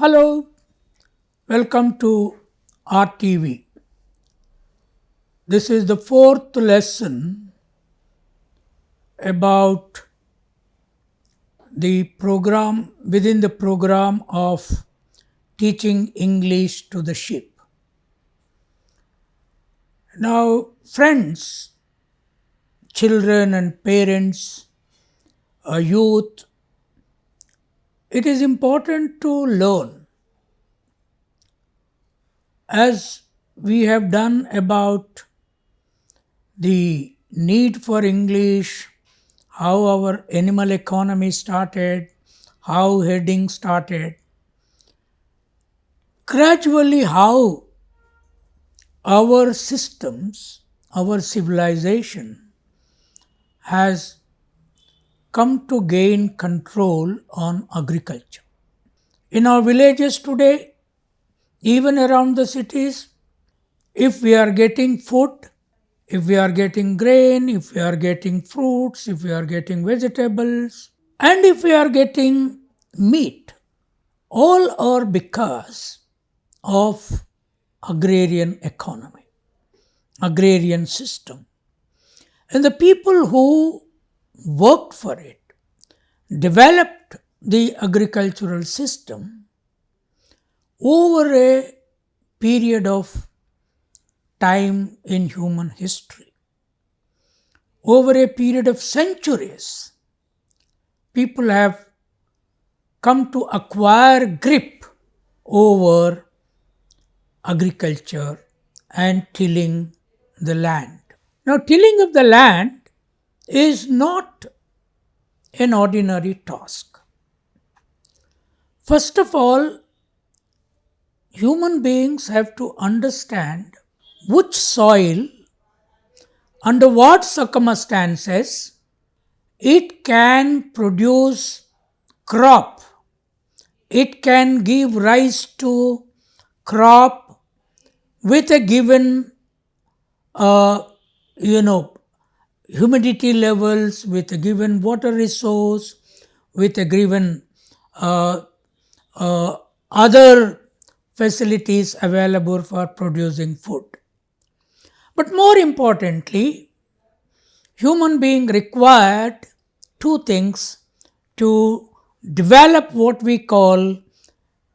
Hello, welcome to RTV. This is the fourth lesson about the program within the program of teaching English to the sheep. Now, friends, children and parents, youth, it is important to learn, as we have done about the need for English, how our animal economy started, how herding started, gradually how our systems, our civilization has come to gain control on agriculture. In our villages today, even around the cities, if we are getting food, if we are getting grain, if we are getting fruits, if we are getting vegetables, and if we are getting meat, all are because of agrarian economy, agrarian system. And the people who worked for it, developed the agricultural system over a period of time in human history. Over a period of centuries, people have come to acquire grip over agriculture and tilling the land. Now, tilling of the land is not an ordinary task. First of all, human beings have to understand which soil, under what circumstances, it can produce crop, it can give rise to crop with a given humidity levels, with a given water resource, with a given other facilities available for producing food. But more importantly, human being required two things to develop what we call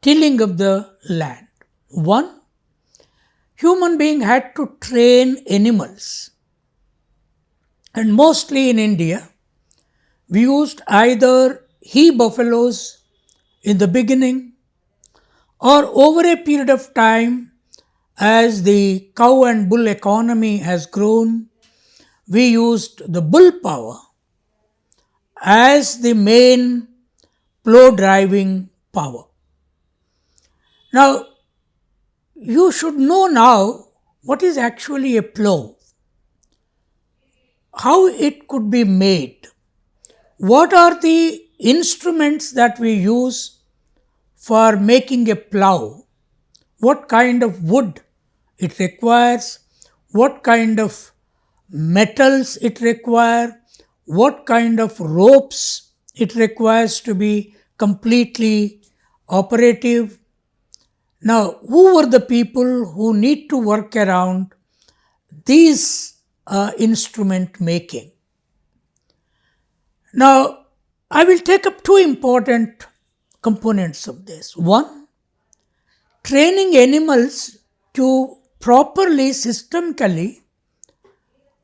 tilling of the land. One, human being had to train animals. And mostly in India, we used either he buffaloes in the beginning, or over a period of time, as the cow and bull economy has grown, we used the bull power as the main plow driving power. Now, you should know now what is actually a plow, how it could be made, what are the instruments that we use for making a plow, what kind of wood it requires, what kind of metals it requires, what kind of ropes it requires to be completely operative. Now, who were the people who need to work around these instrument making? Now, I will take up two important components of this. One, training animals to properly, systemically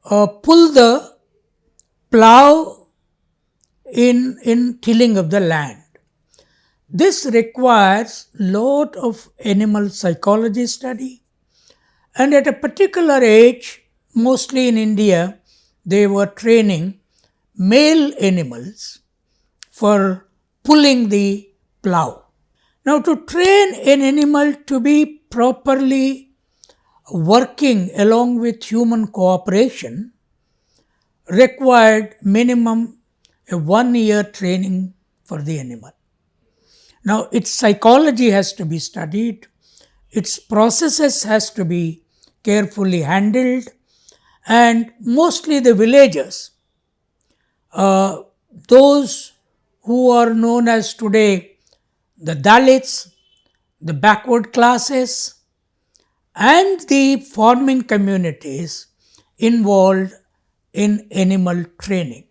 pull the plow in tilling of the land. This requires lot of animal psychology study, and at a particular age, mostly in India, they were training male animals for pulling the plow. Now, to train an animal to be properly working along with human cooperation required minimum a 1 year training for the animal. Now, its psychology has to be studied, its processes has to be carefully handled, and mostly the villagers, those who are known as today the Dalits, the backward classes, and the farming communities involved in animal training.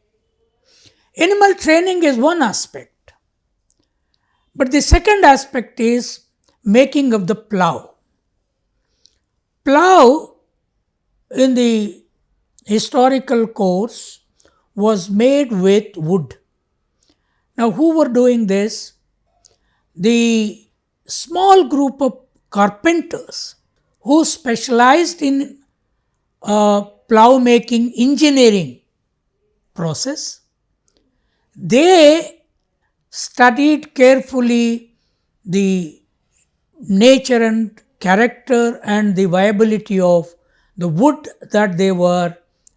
Animal training is one aspect, but the second aspect is making of the plough. Plough in the historical course was made with wood. Now, who were doing this? The small group of carpenters who specialized in plough making engineering process. They studied carefully the nature and character and the viability of the wood that they were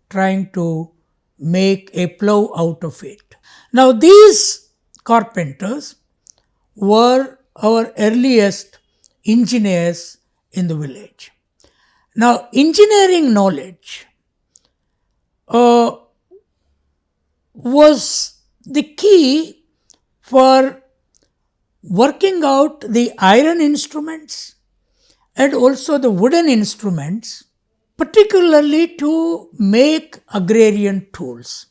trying to make a plough out of it. Now, these carpenters were our earliest engineers in the village. Now, engineering knowledge was the key for working out the iron instruments and also the wooden instruments, particularly to make agrarian tools.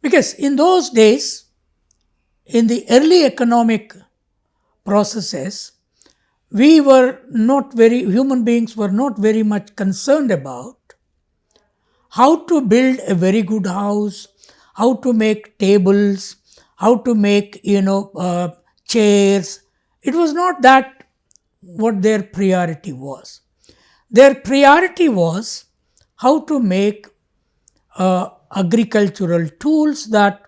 Because in those days, in the early economic processes, human beings were not very much concerned about how to build a very good house, how to make tables, how to make chairs. It was not that what their priority was. Their priority was how to make agricultural tools that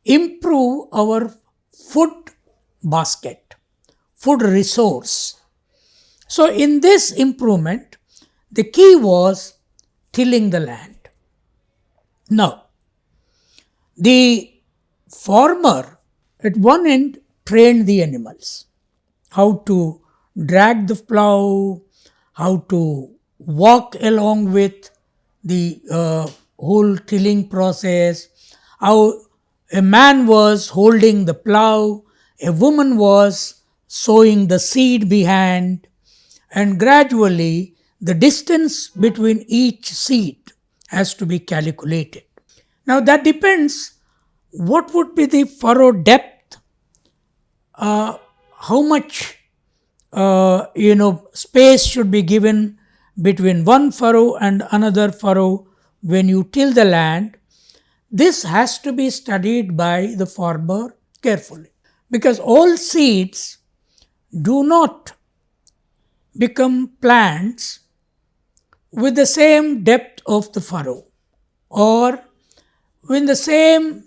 improve our food basket, food resource. So in this improvement, the key was tilling the land. Now, the farmer at one end trained the animals, how to drag the plough, how to walk along with the whole tilling process, how a man was holding the plough, a woman was sowing the seed behind, and gradually the distance between each seed has to be calculated. Now that depends what would be the furrow depth, how much space should be given between one furrow and another furrow when you till the land. This has to be studied by the farmer carefully, because all seeds do not become plants with the same depth of the furrow or in the same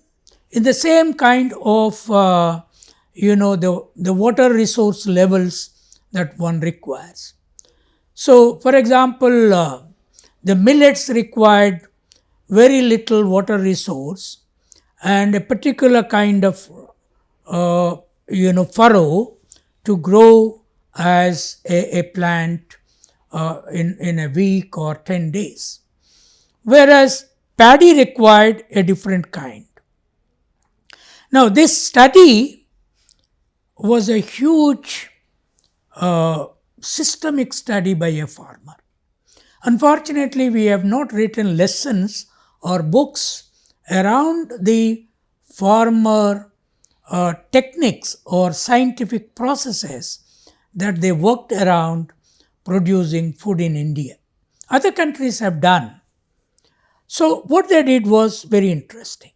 kind of the water resource levels that one requires. So, for example, the millets required very little water resource and a particular kind of furrow to grow as a plant in a week or 10 days. Whereas paddy required a different kind. Now, this study was a huge systemic study by a farmer. Unfortunately, we have not written lessons or books around the farmer techniques or scientific processes that they worked around producing food in India. Other countries have done. So what they did was very interesting.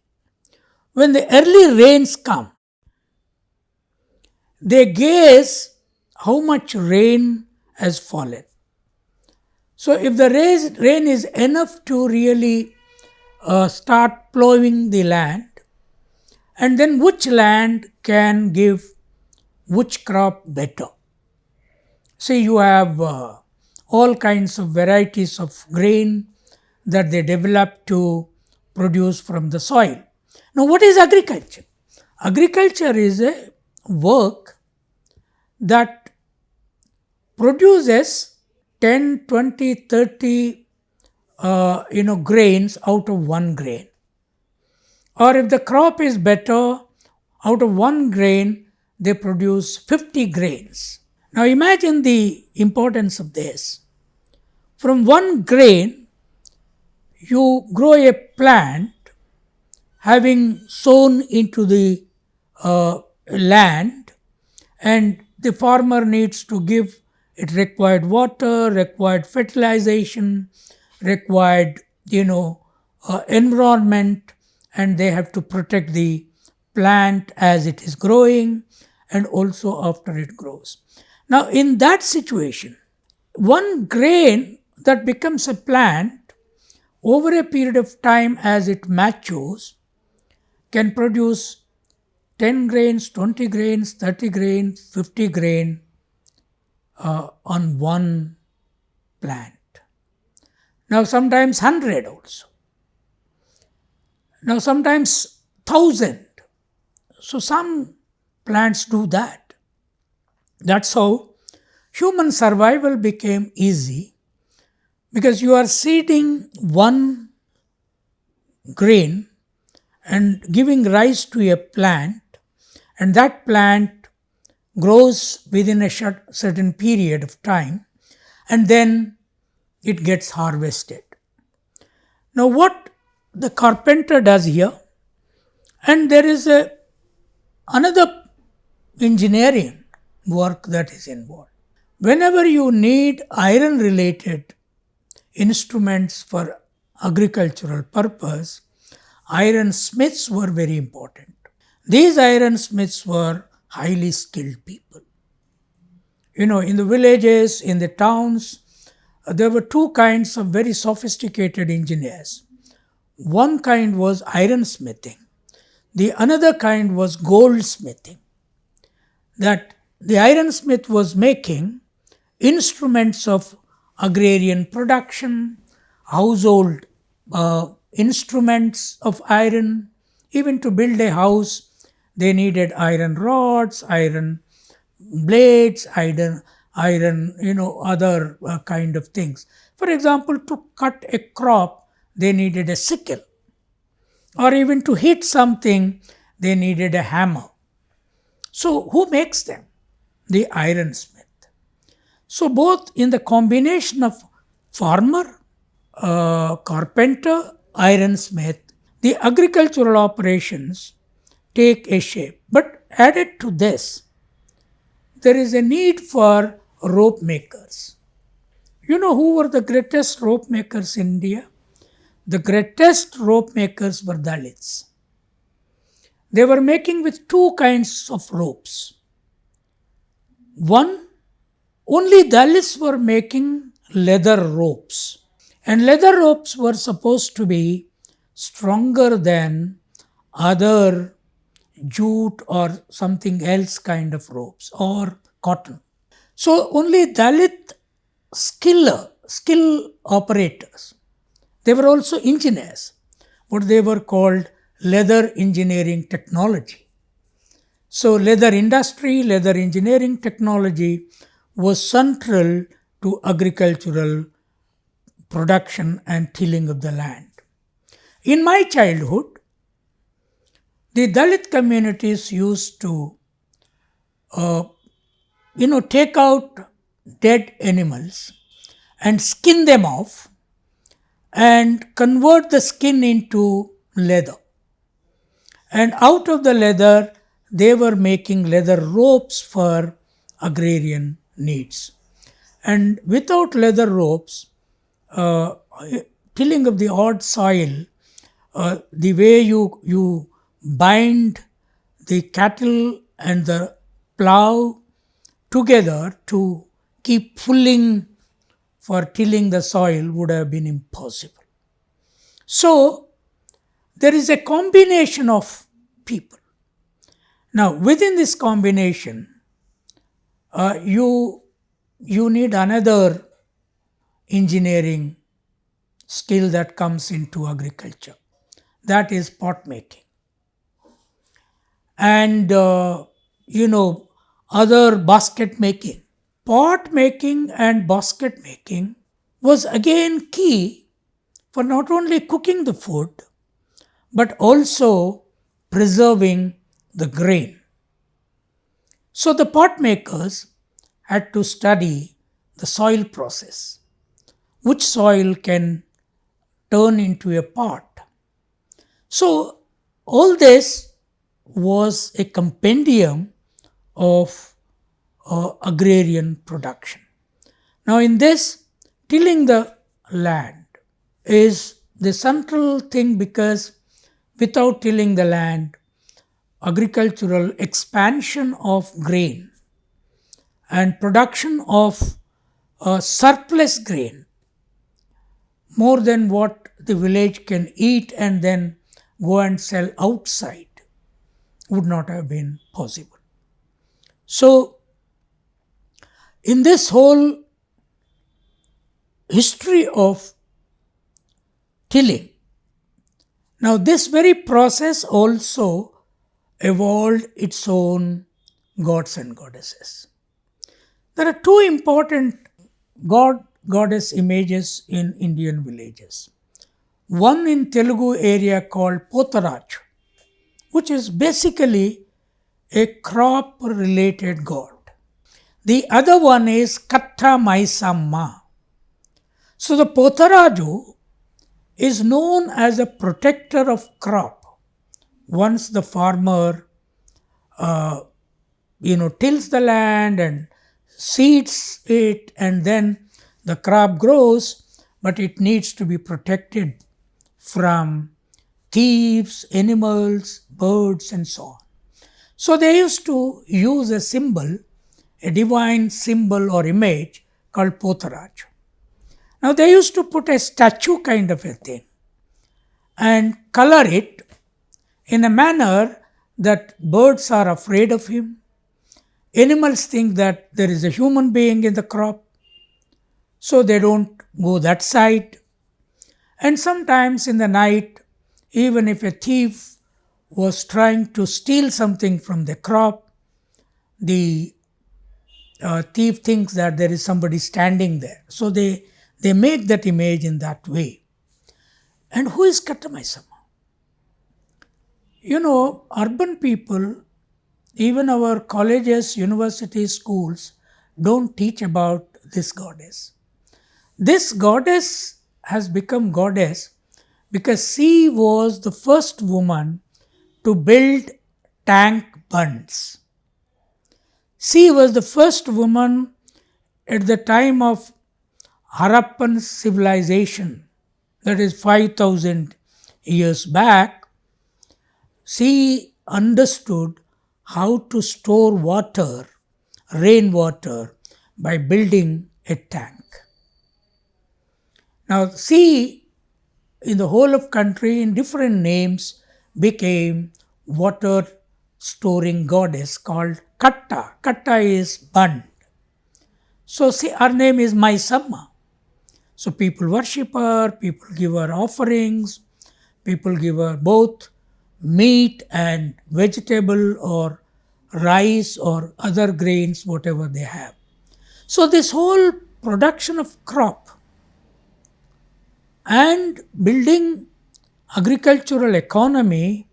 When the early rains come, they guess how much rain has fallen. So if the rain is enough to really start plowing the land, and then which land can give which crop better. See, you have all kinds of varieties of grain that they develop to produce from the soil. Now, what is agriculture? Agriculture is a work that produces 10, 20, 30 grains out of one grain. Or if the crop is better, out of one grain, they produce 50 grains. Now imagine the importance of this. From one grain, you grow a plant having sown into the land, and the farmer needs to give it required water, required fertilization, required environment, and they have to protect the plant as it is growing and also after it grows. Now in that situation, one grain that becomes a plant over a period of time as it matures can produce 10 grains, 20 grains, 30 grains, 50 grain on one plant. Now sometimes 100 also. Now sometimes 1,000. So some plants do that. That's how human survival became easy, because you are seeding one grain and giving rise to a plant, and that plant grows within a certain period of time, and then it gets harvested. Now what the carpenter does here, and there is another engineering work that is involved. Whenever you need iron related instruments for agricultural purpose, iron smiths were very important. These iron smiths were highly skilled people. In the villages, in the towns, there were two kinds of very sophisticated engineers. One kind was ironsmithing. The another kind was goldsmithing. That the ironsmith was making instruments of agrarian production, household instruments of iron. Even to build a house, they needed iron rods, iron blades, iron other kind of things. For example, to cut a crop, they needed a sickle. Or even to hit something, they needed a hammer. So who makes them? The ironsmith. So both in the combination of farmer, carpenter, ironsmith, the agricultural operations take a shape. But added to this, there is a need for rope makers. You know who were the greatest rope makers in India? The greatest rope makers were Dalits. They were making with two kinds of ropes. One, only Dalits were making leather ropes. And leather ropes were supposed to be stronger than other jute or something else kind of ropes or cotton. So only Dalit skill operators. They were also engineers, what they were called leather engineering technology. So leather industry, leather engineering technology was central to agricultural production and tilling of the land. In my childhood, the Dalit communities used to take out dead animals and skin them off and convert the skin into leather. And out of the leather, they were making leather ropes for agrarian needs. And without leather ropes, tilling of the odd soil, the way you bind the cattle and the plow together to keep pulling for tilling the soil would have been impossible. So there is a combination of people. Now within this combination, you need another engineering skill that comes into agriculture. That is pot making. And other basket making. Pot making and basket making was again key for not only cooking the food, but also preserving the grain. So the pot makers had to study the soil process. Which soil can turn into a pot? So all this was a compendium of agrarian production. Now in this, tilling the land is the central thing, because without tilling the land, agricultural expansion of grain and production of surplus grain, more than what the village can eat and then go and sell outside, would not have been possible. So, in this whole history of tilling, now this very process also evolved its own gods and goddesses. There are two important god-goddess images in Indian villages. One in Telugu area called Potaraj, which is basically a crop-related god. The other one is Katta Maisamma. So the Potaraju is known as a protector of crop. Once the farmer tills the land and seeds it, and then the crop grows, but it needs to be protected from thieves, animals, birds, and so on. So they used to use a symbol, a divine symbol or image called Potaraj. Now they used to put a statue kind of a thing and color it in a manner that birds are afraid of him, animals think that there is a human being in the crop, so they don't go that side. And sometimes in the night, even if a thief was trying to steal something from the crop, the thief thinks that there is somebody standing there. So they make that image in that way. And who is Kattamaisama? Urban people, even our colleges, universities, schools, don't teach about this goddess. This goddess has become goddess because she was the first woman to build tank bunds. She was the first woman at the time of Harappan civilization, that is 5,000 years back. She understood how to store water, rainwater, by building a tank. Now, she, in the whole of country, in different names, became water storing goddess called Katta. Katta is bund. So, her name is Maisamma. So, people worship her, people give her offerings, people give her both meat and vegetable or rice or other grains, whatever they have. So, this whole production of crop and building agricultural economy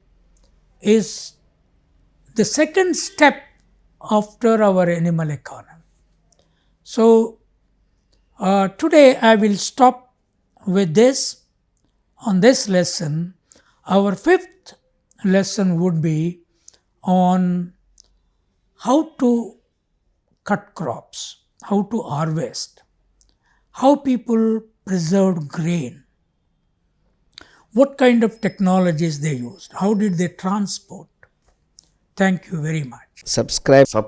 is the second step after our animal economy. So, today I will stop with this. On this lesson, our fifth lesson would be on how to cut crops, how to harvest, how people preserved grain, what kind of technologies they used, how did they transport. Thank you very much. Subscribe. RTV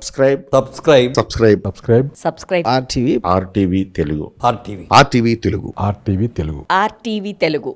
RTV Telugu. RTV Telugu. RTV Telugu.